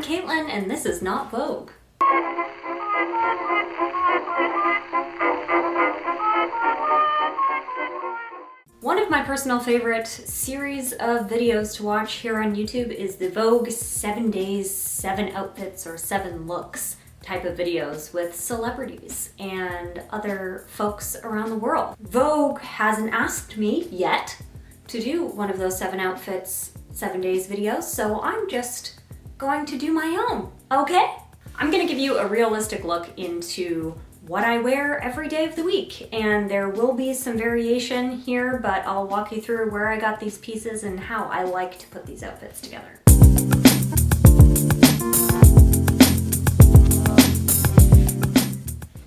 Caitlin, and this is Not Vogue. One of my personal favorite series of videos to watch here on YouTube is the Vogue 7 Days, 7 Outfits, or 7 Looks type of videos with celebrities and other folks around the world. Vogue hasn't asked me yet to do one of those 7 outfits, 7 days videos, so I'm just going to do my own, okay? I'm gonna give you a realistic look into what I wear every day of the week, and there will be some variation here, but I'll walk you through where I got these pieces and how I like to put these outfits together.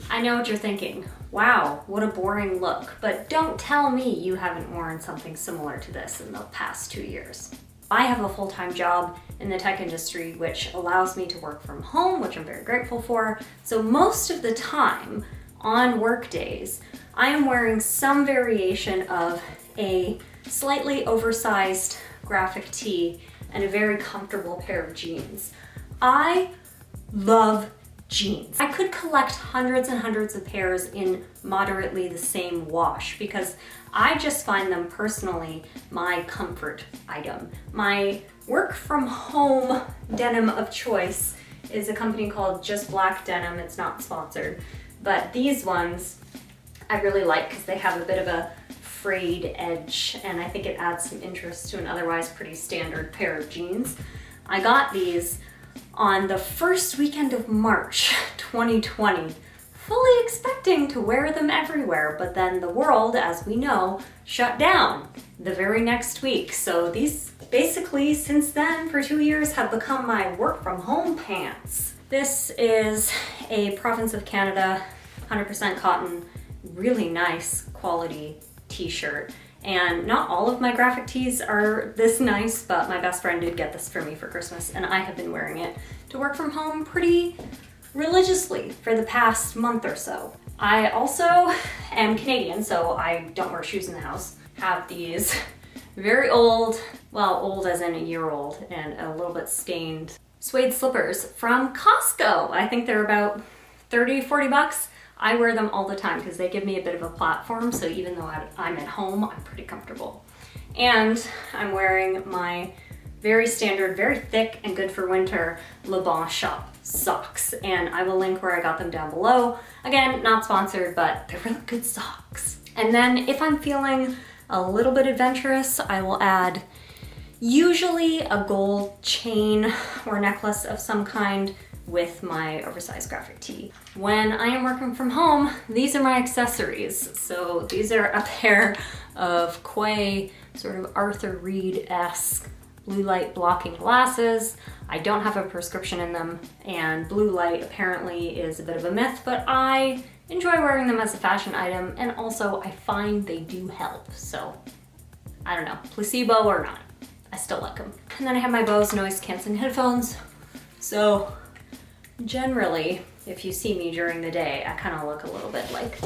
I know what you're thinking. Wow, what a boring look, but don't tell me you haven't worn something similar to this in the past 2 years. I have a full-time job in the tech industry, which allows me to work from home, which I'm very grateful for. So most of the time on work days, I am wearing some variation of a slightly oversized graphic tee and a very comfortable pair of jeans. I love jeans. I could collect hundreds and hundreds of pairs in moderately the same wash because I just find them personally my comfort item. My work from home denim of choice is a company called Just Black Denim. It's not sponsored, but these ones I really like because they have a bit of a frayed edge and I think it adds some interest to an otherwise pretty standard pair of jeans. I got these on the first weekend of March 2020, fully expecting to wear them everywhere, but then the world, as we know, shut down the very next week. So these basically, since then, for 2 years, have become my work from home pants. This is a Province of Canada, 100% cotton, really nice quality t-shirt. And not all of my graphic tees are this nice, but my best friend did get this for me for Christmas, and I have been wearing it to work from home pretty religiously for the past month or so. I also am Canadian, so I don't wear shoes in the house. Have these very old, well, old as in a year old, and a little bit stained suede slippers from Costco. I think they're about 30, 40 bucks. I wear them all the time because they give me a bit of a platform, so even though I'm at home, I'm pretty comfortable. And I'm wearing my very standard, very thick and good for winter Le Bon Shop socks, and I will link where I got them down below. Again, not sponsored, but they're really good socks. And then if I'm feeling a little bit adventurous, I will add usually a gold chain or necklace of some kind with my oversized graphic tee. When I am working from home, these are my accessories. So these are a pair of Quay sort of Arthur Reed-esque blue light blocking glasses. I don't have a prescription in them, and blue light apparently is a bit of a myth, but I enjoy wearing them as a fashion item, and also I find they do help. So I don't know, placebo or not, I still like them. And then I have my Bose noise canceling headphones. So generally, if you see me during the day, I kind of look a little bit like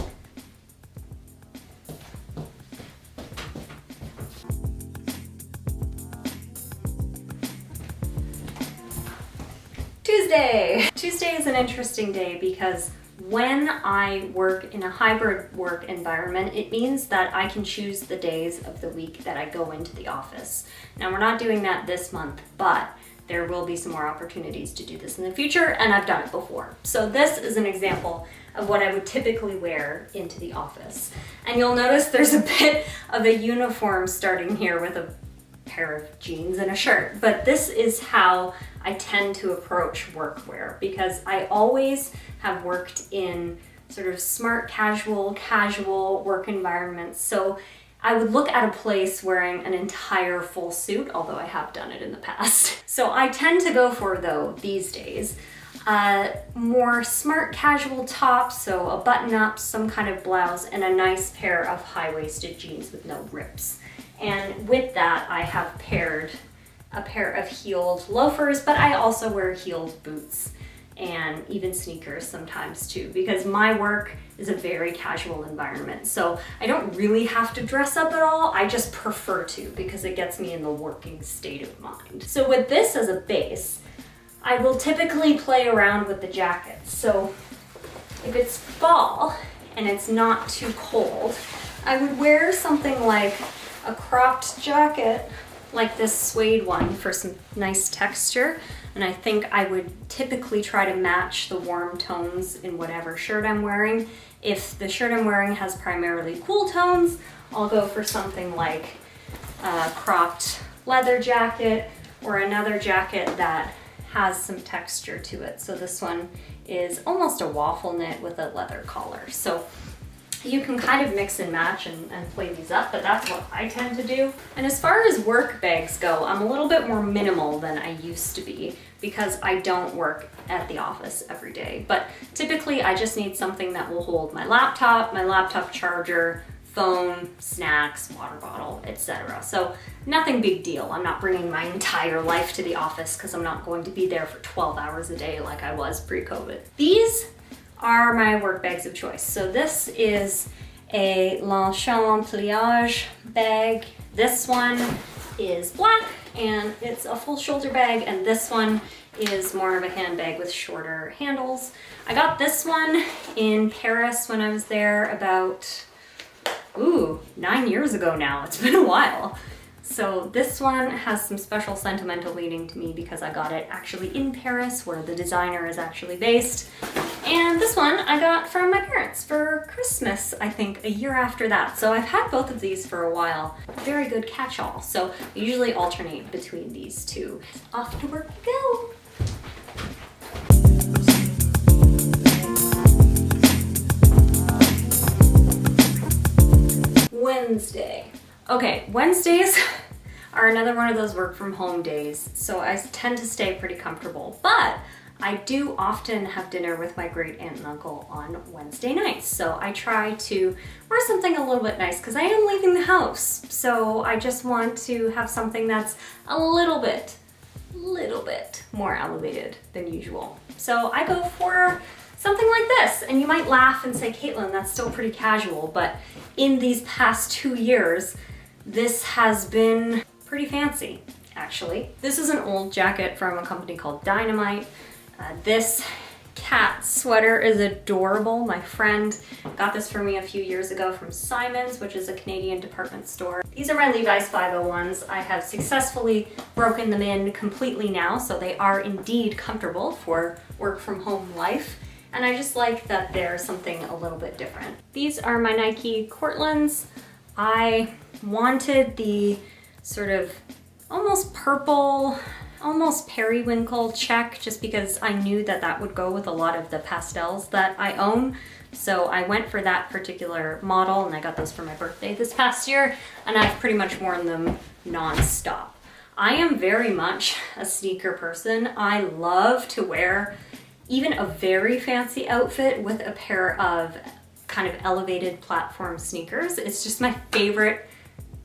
Tuesday. Tuesday is an interesting day because when I work in a hybrid work environment, it means that I can choose the days of the week that I go into the office. Now, we're not doing that this month, but there will be some more opportunities to do this in the future, and I've done it before. So this is an example of what I would typically wear into the office. And you'll notice there's a bit of a uniform starting here with a pair of jeans and a shirt, but this is how I tend to approach workwear because I always have worked in sort of smart casual work environments. So I would look at a place wearing an entire full suit, although I have done it in the past. So I tend to go for, though, these days, more smart casual tops, so a button-up, some kind of blouse, and a nice pair of high-waisted jeans with no rips. And with that, I have paired a pair of heeled loafers, but I also wear heeled boots and even sneakers sometimes too, because my work is a very casual environment. So I don't really have to dress up at all. I just prefer to because it gets me in the working state of mind. So with this as a base, I will typically play around with the jackets. So if it's fall and it's not too cold, I would wear something like a cropped jacket like this suede one for some nice texture. And I think I would typically try to match the warm tones in whatever shirt I'm wearing. If the shirt I'm wearing has primarily cool tones, I'll go for something like a cropped leather jacket or another jacket that has some texture to it. So this one is almost a waffle knit with a leather collar. So you can kind of mix and match and play these up, but that's what I tend to do. And as far as work bags go, I'm a little bit more minimal than I used to be because I don't work at the office every day. But typically I just need something that will hold my laptop charger, phone, snacks, water bottle, etc. So nothing big deal. I'm not bringing my entire life to the office because I'm not going to be there for 12 hours a day like I was pre-COVID. These are my work bags of choice. So this is a Longchamp pliage bag. This one is black and it's a full shoulder bag, and this one is more of a handbag with shorter handles. I got this one in Paris when I was there about 9 years ago now. It's been a while. So this one has some special sentimental meaning to me because I got it actually in Paris where the designer is actually based. And this one I got from my parents for Christmas, I think a year after that. So I've had both of these for a while. Very good catch-all. So I usually alternate between these two. Off to work we go. Wednesday. Okay, Wednesdays are another one of those work from home days, so I tend to stay pretty comfortable, but I do often have dinner with my great aunt and uncle on Wednesday nights, so I try to wear something a little bit nice because I am leaving the house, so I just want to have something that's a little bit more elevated than usual. So I go for something like this, and you might laugh and say, Caitlin, that's still pretty casual, but in these past 2 years, this has been pretty fancy, actually. This is an old jacket from a company called Denim. This cat sweater is adorable. My friend got this for me a few years ago from Simon's, which is a Canadian department store. These are my Levi's 501s. I have successfully broken them in completely now, so they are indeed comfortable for work from home life. And I just like that they're something a little bit different. These are my Nike Cortlands. I wanted the sort of almost purple, almost periwinkle check just because I knew that that would go with a lot of the pastels that I own. So I went for that particular model, and I got those for my birthday this past year, and I've pretty much worn them non-stop. I am very much a sneaker person. I love to wear even a very fancy outfit with a pair of kind of elevated platform sneakers. It's just my favorite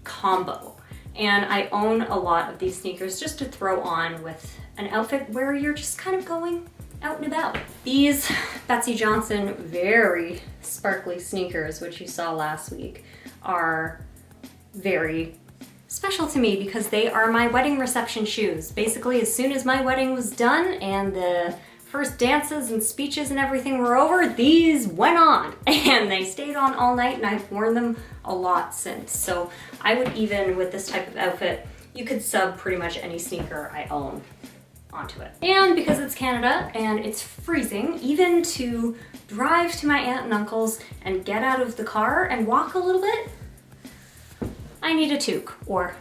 combo. And I own a lot of these sneakers just to throw on with an outfit where you're just kind of going out and about. These Betsy Johnson very sparkly sneakers, which you saw last week, are very special to me because they are my wedding reception shoes. Basically, as soon as my wedding was done and the first dances and speeches and everything were over, these went on and they stayed on all night, and I've worn them a lot since. So I would even, with this type of outfit, you could sub pretty much any sneaker I own onto it. And because it's Canada and it's freezing, even to drive to my aunt and uncle's and get out of the car and walk a little bit, I need a toque or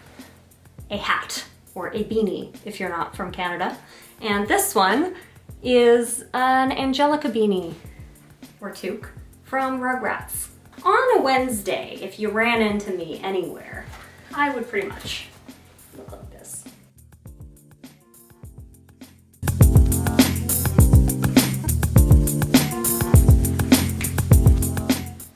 a hat or a beanie if you're not from Canada. And this one is an Angelica beanie or toque from Rugrats. On a Wednesday, if you ran into me anywhere, I would pretty much look like this.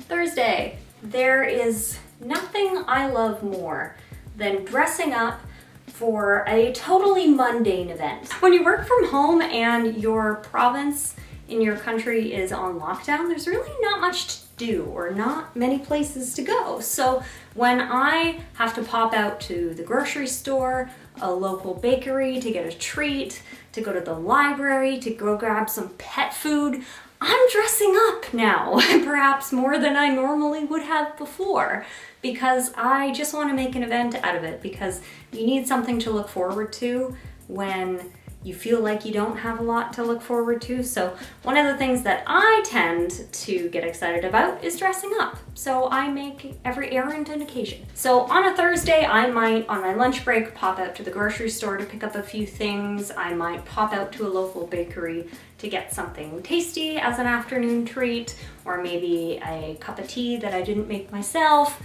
Thursday, there is nothing I love more than dressing up for a totally mundane event. When you work from home and your province in your country is on lockdown, there's really not much to do or not many places to go. So When I have to pop out to the grocery store, a local bakery to get a treat, to go to the library, to go grab some pet food, I'm dressing up now, perhaps more than I normally would have before, because I just want to make an event out of it, because you need something to look forward to when you feel like you don't have a lot to look forward to. So one of the things that I tend to get excited about is dressing up. So I make every errand an occasion. So on a Thursday, I might, on my lunch break, pop out to the grocery store to pick up a few things. I might pop out to a local bakery to get something tasty as an afternoon treat, or maybe a cup of tea that I didn't make myself.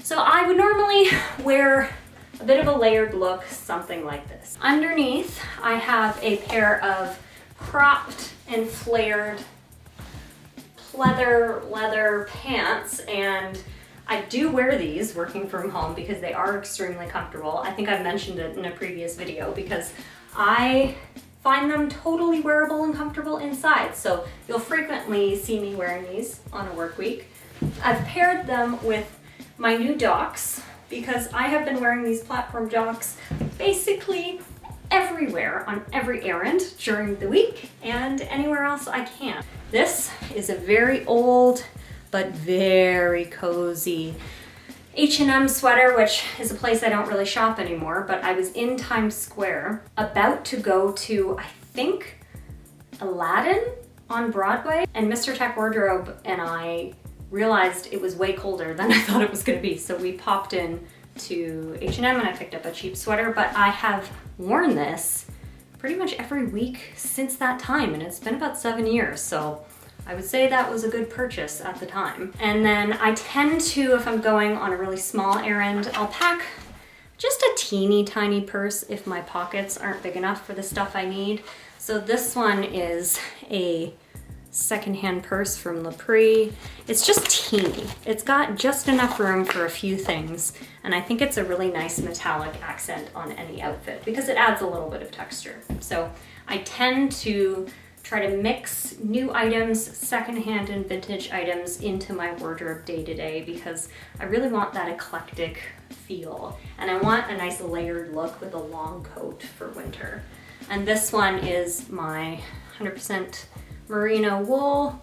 So I would normally wear a bit of a layered look, something like this. Underneath, I have a pair of cropped and flared pleather leather pants, and I do wear these working from home because they are extremely comfortable. I think I've mentioned it in a previous video because I find them totally wearable and comfortable inside. So you'll frequently see me wearing these on a work week. I've paired them with my new Docs, because I have been wearing these platform jocks basically everywhere on every errand during the week and anywhere else I can. This is a very old but very cozy H&M sweater, which is a place I don't really shop anymore, but I was in Times Square about to go to, I think, Aladdin on Broadway, and Mr. Tech Wardrobe and I realized it was way colder than I thought it was gonna be. So we popped in to H&M and I picked up a cheap sweater, but I have worn this pretty much every week since that time, and it's been about 7 years. So I would say that was a good purchase at the time. And then I tend to, if I'm going on a really small errand, I'll pack just a teeny tiny purse if my pockets aren't big enough for the stuff I need. So this one is a secondhand purse from Lapri. It's just teeny. It's got just enough room for a few things, and I think it's a really nice metallic accent on any outfit because it adds a little bit of texture. So I tend to try to mix new items, secondhand and vintage items into my wardrobe day to day because I really want that eclectic feel, and I want a nice layered look with a long coat for winter. And this one is my 100% merino wool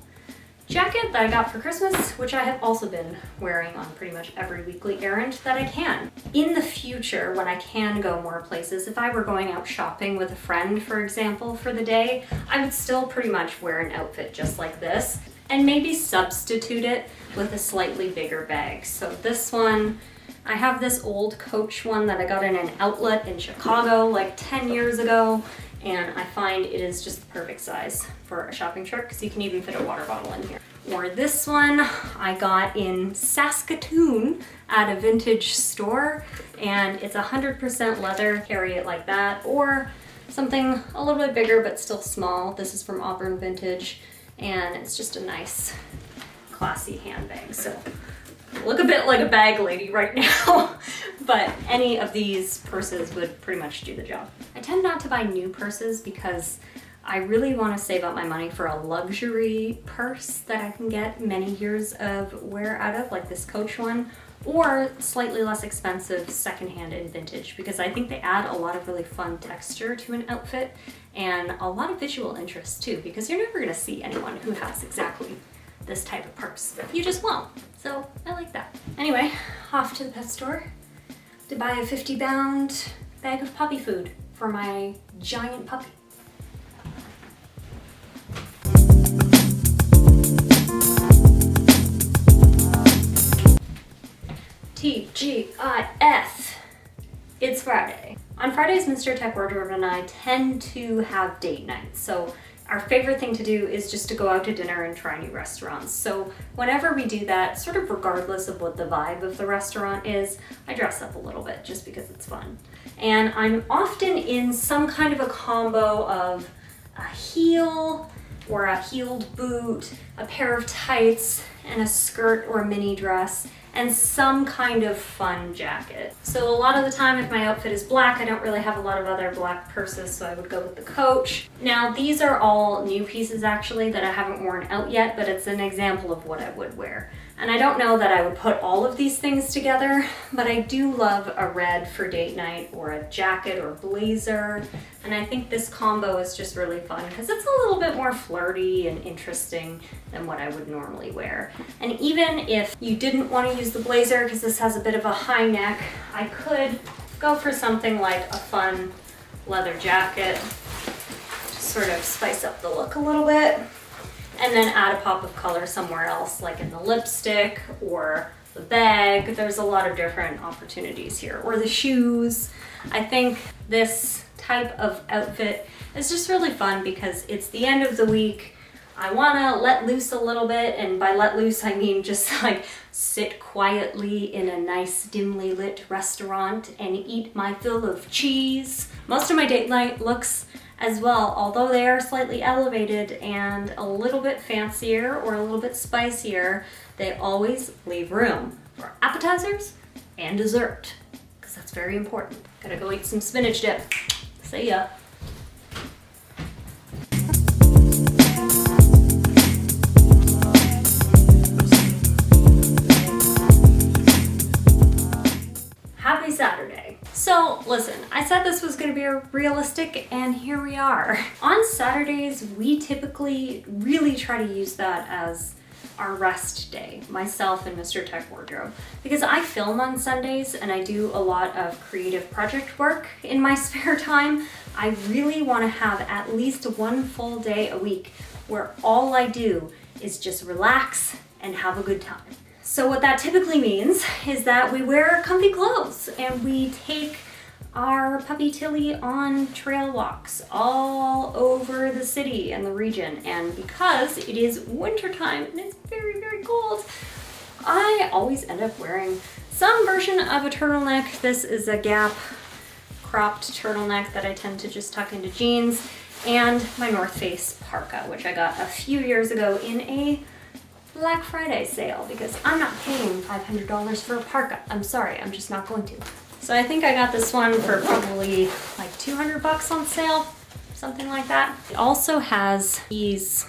jacket that I got for Christmas, which I have also been wearing on pretty much every weekly errand that I can. In the future, when I can go more places, if I were going out shopping with a friend, for example, for the day, I would still pretty much wear an outfit just like this and maybe substitute it with a slightly bigger bag. So this one, I have this old Coach one that I got in an outlet in Chicago like 10 years ago, and I find it is just the perfect size for a shopping trip because you can even fit a water bottle in here. Or this one I got in Saskatoon at a vintage store, and it's 100% leather. Carry it like that, or something a little bit bigger but still small. This is from Auburn Vintage, and it's just a nice classy handbag. So I look a bit like a bag lady right now, but any of these purses would pretty much do the job. I tend not to buy new purses because I really want to save up my money for a luxury purse that I can get many years of wear out of, like this Coach one, or slightly less expensive secondhand and vintage, because I think they add a lot of really fun texture to an outfit and a lot of visual interest too, because you're never going to see anyone who has exactly this type of purse. You just won't. So I like that. Anyway, off to the pet store to buy a 50-pound bag of puppy food for my giant puppy. TGIF. It's Friday. On Fridays, Mr. Tech Wardrobe and I tend to have date nights. So our favorite thing to do is just to go out to dinner and try new restaurants. So whenever we do that, sort of regardless of what the vibe of the restaurant is, I dress up a little bit just because it's fun. And I'm often in some kind of a combo of a heel or a heeled boot, a pair of tights, and a skirt or a mini dress, and some kind of fun jacket. So a lot of the time, if my outfit is black, I don't really have a lot of other black purses, so I would go with the Coach. Now, these are all new pieces actually that I haven't worn out yet, but it's an example of what I would wear. And I don't know that I would put all of these things together, but I do love a red for date night or a jacket or blazer. And I think this combo is just really fun because it's a little bit more flirty and interesting than what I would normally wear. And even if you didn't want to use the blazer because this has a bit of a high neck, I could go for something like a fun leather jacket to sort of spice up the look a little bit. And then add a pop of color somewhere else, like in the lipstick or the bag. There's a lot of different opportunities here. Or the shoes. I think this type of outfit is just really fun because it's the end of the week. I wanna let loose a little bit, and by let loose I mean just like sit quietly in a nice dimly lit restaurant and eat my fill of cheese. Most of my date night looks as well, although they are slightly elevated and a little bit fancier or a little bit spicier, they always leave room for appetizers and dessert, because that's very important. Gotta go eat some spinach dip. See ya. Happy Saturday. So listen, I said this was gonna be realistic, and here we are. On Saturdays, we typically really try to use that as our rest day, myself and Mr. Tech Wardrobe, because I film on Sundays and I do a lot of creative project work in my spare time. I really wanna have at least one full day a week where all I do is just relax and have a good time. So what that typically means is that we wear comfy clothes and we take our puppy Tilly on trail walks all over the city and the region. And because it is wintertime and it's very, very cold, I always end up wearing some version of a turtleneck. This is a Gap cropped turtleneck that I tend to just tuck into jeans, and my North Face parka, which I got a few years ago in a Black Friday sale, because I'm not paying $500 for a parka. I'm sorry, I'm just not going to. So I think I got this one for probably like 200 bucks on sale, something like that. It also has these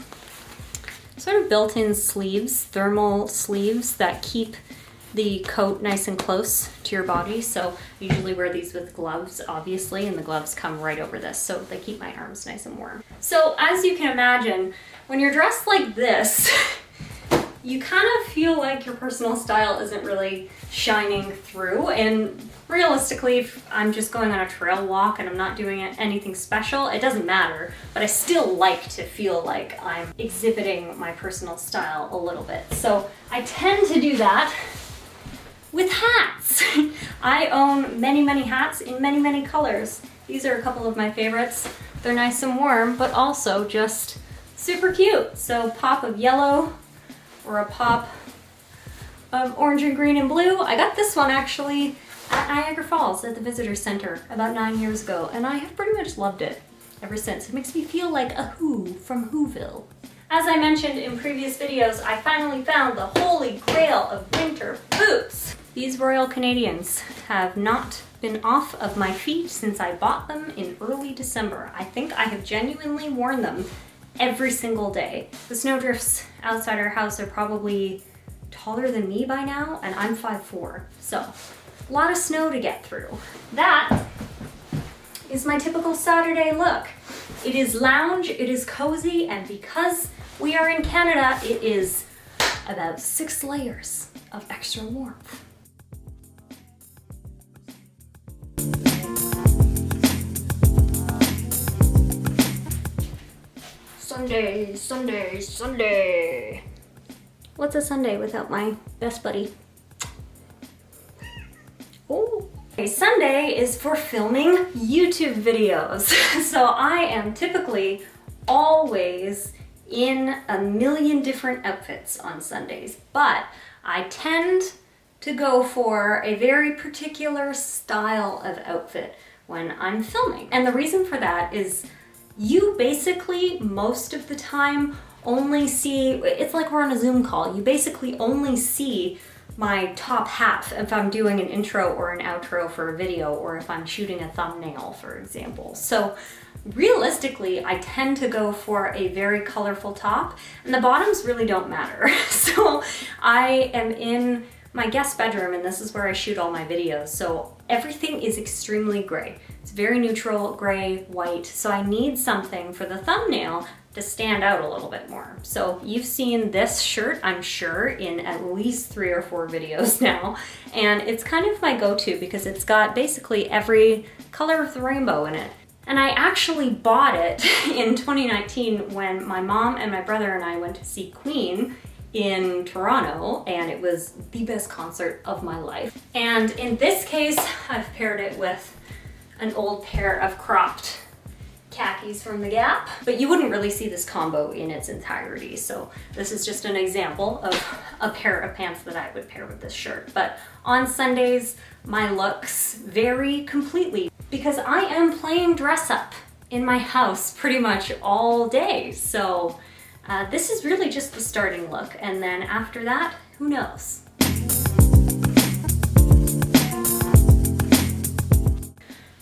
sort of built-in sleeves, thermal sleeves that keep the coat nice and close to your body. So I usually wear these with gloves, obviously, and the gloves come right over this, so they keep my arms nice and warm. So as you can imagine, when you're dressed like this, you kind of feel like your personal style isn't really shining through. And realistically, if I'm just going on a trail walk and I'm not doing anything special, it doesn't matter, but I still like to feel like I'm exhibiting my personal style a little bit. So I tend to do that with hats. I own many, many hats in many, many colors. These are a couple of my favorites. They're nice and warm, but also just super cute. So pop of yellow, or a pop of orange and green and blue. I got this one actually at Niagara Falls at the Visitor Center about 9 years ago, and I have pretty much loved it ever since. It makes me feel like a Who from Whoville. As I mentioned in previous videos, I finally found the holy grail of winter boots. These Royal Canadians have not been off of my feet since I bought them in early December. I think I have genuinely worn them every single day. The snowdrifts outside our house are probably taller than me by now, and I'm 5'4", so a lot of snow to get through. That is my typical Saturday look. It is lounge, it is cozy, and because we are in Canada, it is about 6 layers of extra warmth. Sunday, Sunday, Sunday. What's a Sunday without my best buddy? Oh. Okay, Sunday is for filming YouTube videos. So I am typically always in a million different outfits on Sundays, but I tend to go for a very particular style of outfit when I'm filming. And the reason for that is you basically, most of the time, only see, it's like we're on a Zoom call, you basically only see my top half if I'm doing an intro or an outro for a video, or if I'm shooting a thumbnail, for example. So realistically, I tend to go for a very colorful top, and the bottoms really don't matter. So I am in my guest bedroom, and this is where I shoot all my videos. So everything is extremely gray. It's very neutral, gray, white. So I need something for the thumbnail to stand out a little bit more. So you've seen this shirt, I'm sure, in at least 3 or 4 videos now. And it's kind of my go-to because it's got basically every color of the rainbow in it. And I actually bought it in 2019 when my mom and my brother and I went to see Queen in Toronto, and it was the best concert of my life. And in this case, I've paired it with an old pair of cropped khakis from the Gap, but you wouldn't really see this combo in its entirety. So this is just an example of a pair of pants that I would pair with this shirt. But on Sundays, my looks vary completely because I am playing dress up in my house pretty much all day. So this is really just the starting look. And then after that, who knows?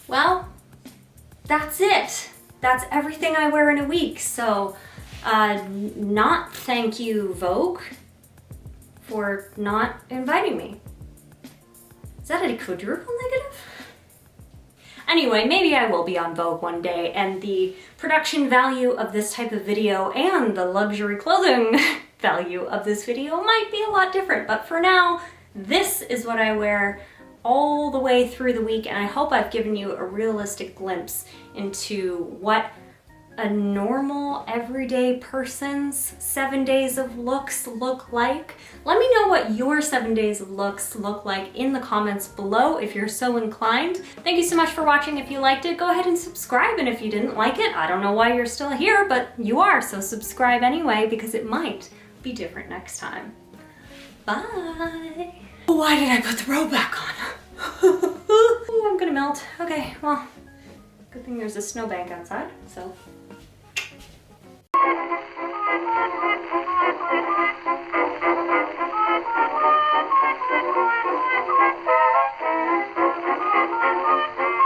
Well, that's it. That's everything I wear in a week. So not thank you, Vogue, for not inviting me. Is that a quadruple negative? Anyway, maybe I will be on Vogue one day, and the production value of this type of video and the luxury clothing value of this video might be a lot different. But for now, this is what I wear all the way through the week, and I hope I've given you a realistic glimpse into what a normal, everyday person's 7 days of looks look like. Let me know what your 7 days of looks look like in the comments below if you're so inclined. Thank you so much for watching. If you liked it, go ahead and subscribe, and if you didn't like it, I don't know why you're still here, but you are, so subscribe anyway because it might be different next time. Bye! Why did I put the robe back on? Ooh, I'm gonna melt. Okay, well, good thing there's a snowbank outside, so